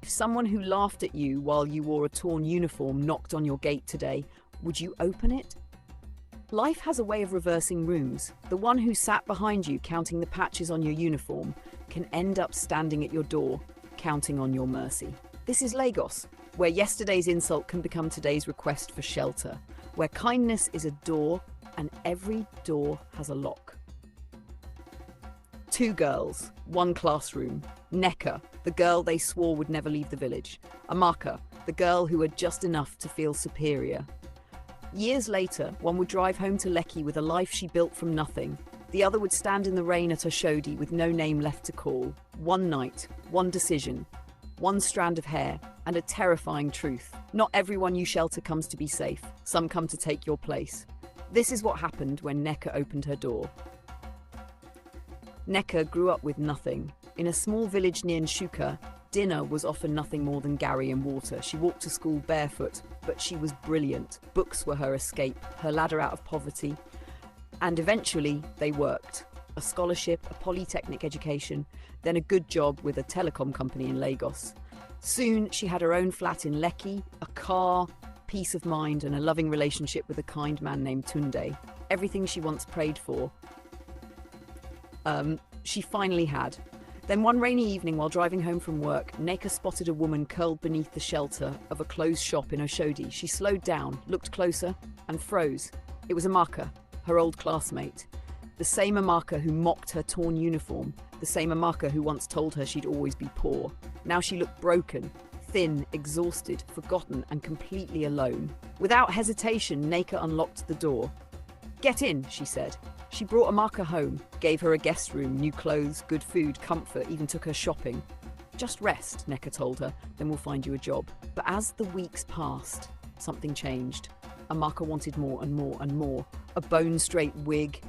If someone who laughed at you while you wore a torn uniform knocked on your gate today, would you open it? Life has a way of reversing rooms. The one who sat behind you counting the patches on your uniform can end up standing at your door, counting on your mercy. This is Lagos, where yesterday's insult can become today's request for shelter, where kindness is a door and every door has a lock. Two girls, one classroom. Nneka, the girl they swore would never leave the village. Amaka, the girl who had just enough to feel superior. Years later, one would drive home to Lekki with a life she built from nothing. The other would stand in the rain at Oshodi with no name left to call. One night, one decision, one strand of hair, and a terrifying truth. Not everyone you shelter comes to be safe. Some come to take your place. This is what happened when Nneka opened her door. Nneka grew up with nothing. In a small village near Nsukka, dinner was often nothing more than Gary and water. She walked to school barefoot, but she was brilliant. Books were her escape, her ladder out of poverty. And eventually, they worked. A scholarship, a polytechnic education, then a good job with a telecom company in Lagos. Soon, she had her own flat in Lekki, a car, peace of mind, and a loving relationship with a kind man named Tunde. Everything she once prayed for, she finally had. Then one rainy evening while driving home from work, Nneka spotted a woman curled beneath the shelter of a closed shop in Oshodi. She slowed down, looked closer, and froze. It was Amaka, her old classmate. The same Amaka who mocked her torn uniform, the same Amaka who once told her she'd always be poor. Now she looked broken, thin, exhausted, forgotten, and completely alone. Without hesitation, Nneka unlocked the door. "Get in," she said. She brought Amaka home, gave her a guest room, new clothes, good food, comfort, even took her shopping. "Just rest," Nneka told her, "then we'll find you a job." But as the weeks passed, something changed. Amaka wanted more and more and more. A bone-straight wig,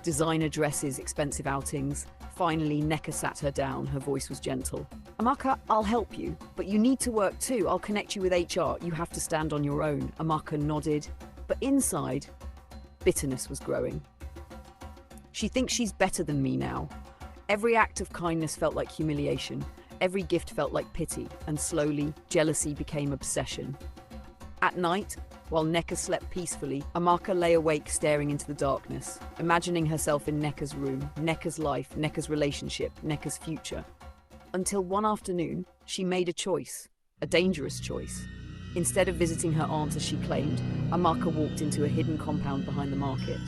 designer dresses, expensive outings. Finally, Nneka sat her down. Her voice was gentle. "Amaka, I'll help you, but you need to work too. I'll connect you with HR. You have to stand on your own." Amaka nodded, but inside, bitterness was growing. "She thinks she's better than me now." Every act of kindness felt like humiliation. Every gift felt like pity, and slowly, jealousy became obsession. At night, while Nneka slept peacefully, Amaka lay awake staring into the darkness, imagining herself in Nneka's room, Nneka's life, Nneka's relationship, Nneka's future. Until one afternoon, she made a choice, a dangerous choice. Instead of visiting her aunt as she claimed, Amaka walked into a hidden compound behind the market.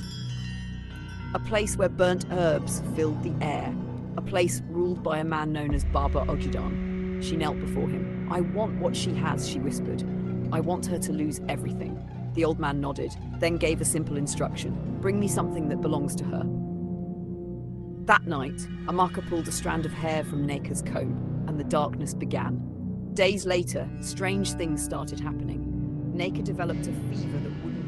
A place where burnt herbs filled the air. A place ruled by a man known as Baba Ogidan. She knelt before him. "I want what she has," she whispered. "I want her to lose everything." The old man nodded, then gave a simple instruction. "Bring me something that belongs to her." That night, Amaka pulled a strand of hair from Nneka's comb, and the darkness began. Days later, strange things started happening. Nneka developed a fever that wouldn't